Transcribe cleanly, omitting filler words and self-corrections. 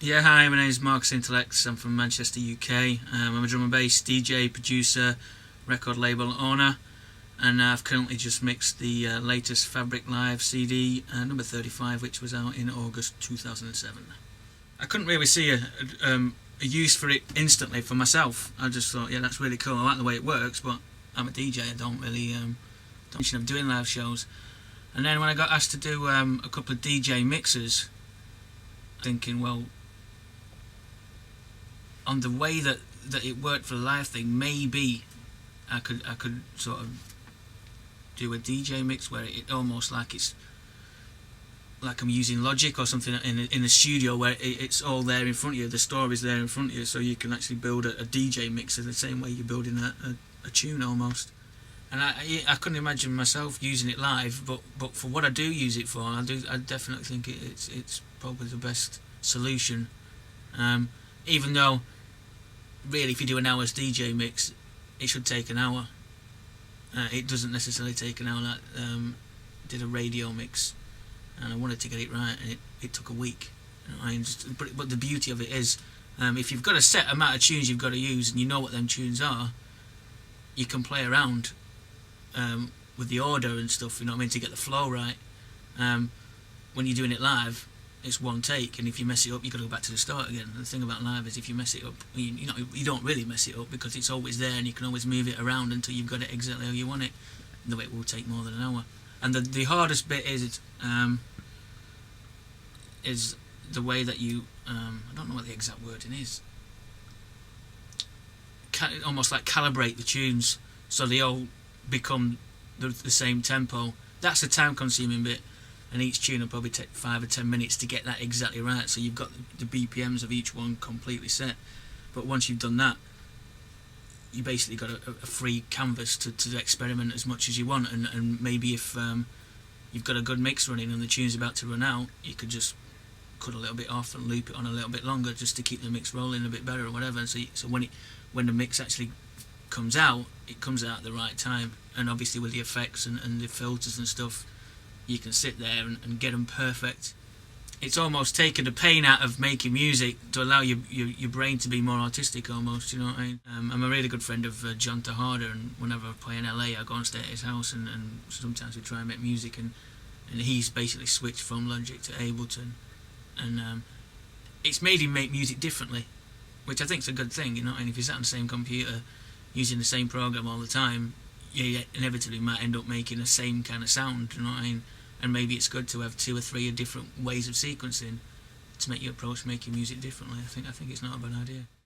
Yeah, hi, my name is Marcus Intalex. I'm from Manchester, UK. I'm a drum and bass DJ, producer, record label owner, and I've currently just mixed the latest Fabric Live CD, number 35, which was out in August 2007. I couldn't really see a use for it instantly for myself. I just thought, yeah, that's really cool. I like the way it works, but I'm a DJ. I don't really don't of doing live shows. And then when I got asked to do a couple of DJ mixes, thinking, well, on the way that it worked for the live thing, maybe I could sort of do a DJ mix where it almost like it's like I'm using Logic or something in the studio, where it's all there in front of you, the story's there in front of you, so you can actually build a DJ mix in the same way you're building a tune almost. And I couldn't imagine myself using it live, but for what I do use it for, I definitely think it's probably the best solution. Even though, really, if you do an hour's DJ mix, it should take an hour. It doesn't necessarily take an hour. Like, did a radio mix, and I wanted to get it right, and it took a week. You know, but the beauty of it is, if you've got a set amount of tunes you've got to use, and you know what them tunes are, you can play around with the order and stuff. You know what I mean, to get the flow right. When you're doing it live, it's one take, and if you mess it up, you've got to go back to the start again. And the thing about live is, if you mess it up, you don't really mess it up, because it's always there, and you can always move it around until you've got it exactly how you want it. Though it will take more than an hour. And the hardest bit is the way that you I don't know what the exact wording is. Almost like calibrate the tunes so they all become the same tempo. That's the time-consuming bit. And each tune will probably take 5 or 10 minutes to get that exactly right, so you've got the BPMs of each one completely set. But once you've done that, you basically got a free canvas to experiment as much as you want, and maybe if you've got a good mix running and the tune's about to run out, you could just cut a little bit off and loop it on a little bit longer, just to keep the mix rolling a bit better or whatever. And so when the mix actually comes out, it comes out at the right time. And obviously with the effects and the filters and stuff, you can sit there and get them perfect. It's almost taken the pain out of making music to allow your brain to be more artistic almost, you know what I mean? I'm a really good friend of John Tejada, and whenever I play in LA, I go and stay at his house, and sometimes we try and make music, and he's basically switched from Logic to Ableton, and it's made him make music differently, which I think is a good thing, you know. And if you sat on the same computer using the same program all the time, you inevitably might end up making the same kind of sound, you know what I mean? And maybe it's good to have 2 or 3 different ways of sequencing to make your approach making music differently. I think it's not a bad idea.